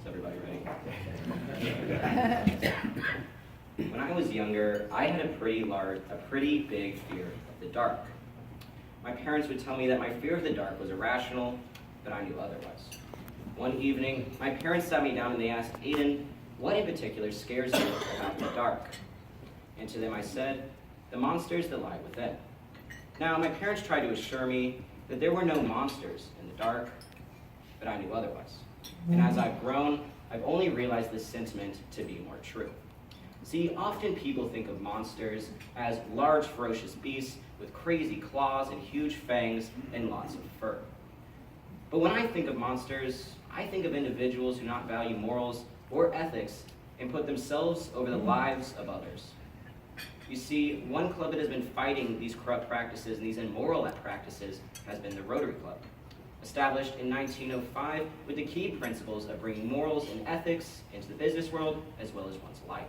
Is everybody ready? When I was younger, I had a pretty big fear of the dark. My parents would tell me that my fear of the dark was irrational, but I knew otherwise. One evening, my parents sat me down and they asked, Aiden, what in particular scares you about the dark? And to them I said, the monsters that lie within. Now, my parents tried to assure me that there were no monsters in the dark, but I knew otherwise. And as I've grown, I've only realized this sentiment to be more true. See, often people think of monsters as large, ferocious beasts with crazy claws and huge fangs and lots of fur. But when I think of monsters, I think of individuals who not value morals or ethics and put themselves over the lives of others. You see, one club that has been fighting these corrupt practices and these immoral practices has been the Rotary Club. Established in 1905 with the key principles of bringing morals and ethics into the business world as well as one's life.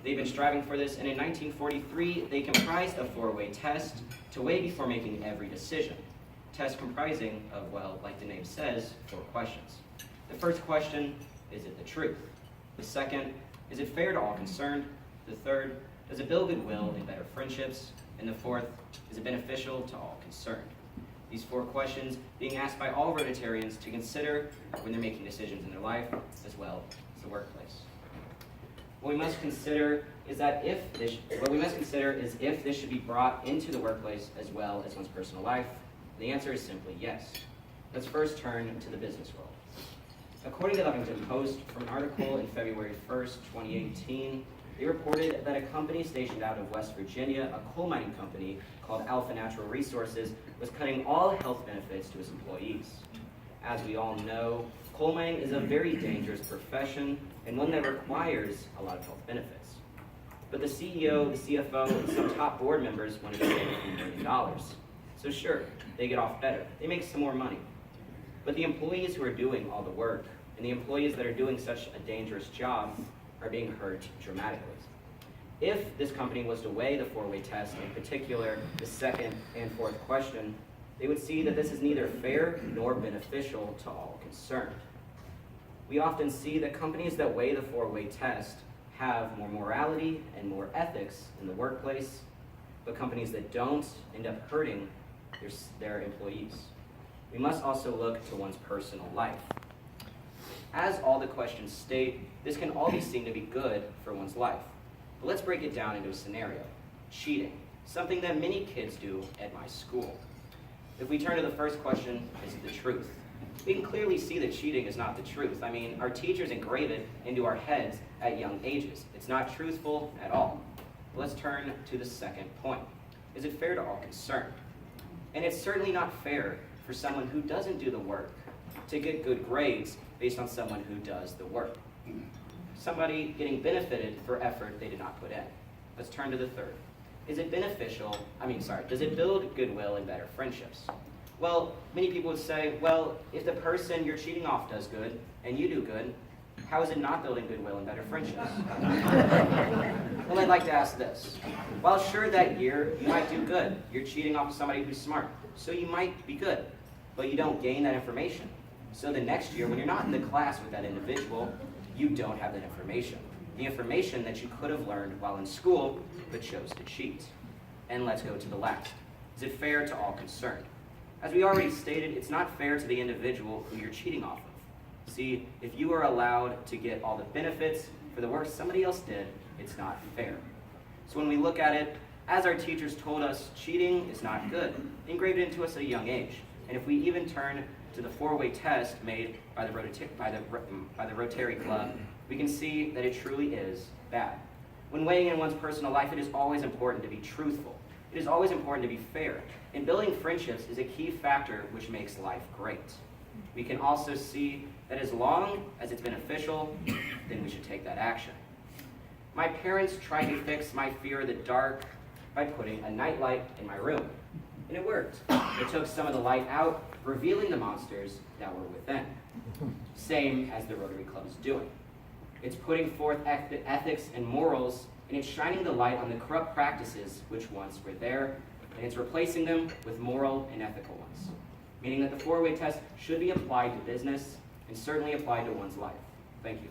They've been striving for this, and in 1943, they comprised a four-way test to weigh before making every decision. Test comprising of, well, like the name says, 4 questions. The first question, is it the truth? The second, is it fair to all concerned? The third, does it build goodwill and better friendships? And the fourth, is it beneficial to all concerned? These 4 questions being asked by all Rotarians to consider when they're making decisions in their life as well as the workplace. What we must consider is if this should be brought into the workplace as well as one's personal life. The answer is simply yes. Let's first turn to the business world. According to the Huffington Post, from an article in February 1st, 2018, they reported that a company stationed out of West Virginia, a coal mining company called Alpha Natural Resources, was cutting all health benefits to its employees. As we all know, coal mining is a very dangerous profession and one that requires a lot of health benefits. But the CEO, the CFO, and some top board members wanted to save a few $1 million. So sure, they get off better. They make some more money. But the employees who are doing all the work and the employees that are doing such a dangerous job are being hurt dramatically. If this company was to weigh the 4-way test, in particular the second and fourth question, they would see that this is neither fair nor beneficial to all concerned. We often see that companies that weigh the 4-way test have more morality and more ethics in the workplace, but companies that don't end up hurting their employees. We must also look to one's personal life. As all the questions state, this can all be seen to be good for one's life. But let's break it down into a scenario. Cheating, something that many kids do at my school. If we turn to the first question, is it the truth? We can clearly see that cheating is not the truth. I mean, our teachers engrave it into our heads at young ages. It's not truthful at all. But let's turn to the second point. Is it fair to all concerned? And it's certainly not fair for someone who doesn't do the work to get good grades based on someone who does the work. Somebody getting benefited for effort they did not put in. Let's turn to the third. Does it build goodwill and better friendships? Well, many people would say, well, if the person you're cheating off does good and you do good, how is it not building goodwill and better friendships? Well, I'd like to ask this. While sure that year you might do good, you're cheating off somebody who's smart, so you might be good, but you don't gain that information. So the next year, when you're not in the class with that individual, you don't have that information. The information that you could have learned while in school, but chose to cheat. And let's go to the last. Is it fair to all concerned? As we already stated, it's not fair to the individual who you're cheating off of. See, if you are allowed to get all the benefits for the work somebody else did, it's not fair. So when we look at it, as our teachers told us, cheating is not good, engraved into us at a young age. And if we even turn to the 4-way test made by the Rotary Club, we can see that it truly is bad. When weighing in one's personal life, it is always important to be truthful. It is always important to be fair. And building friendships is a key factor which makes life great. We can also see that as long as it's beneficial, then we should take that action. My parents tried to fix my fear of the dark by putting a nightlight in my room. And it worked. It took some of the light out, revealing the monsters that were within. Same as the Rotary Club is doing. It's putting forth ethics and morals, and it's shining the light on the corrupt practices which once were there, and it's replacing them with moral and ethical ones. Meaning that the 4-way test should be applied to business and certainly applied to one's life. Thank you.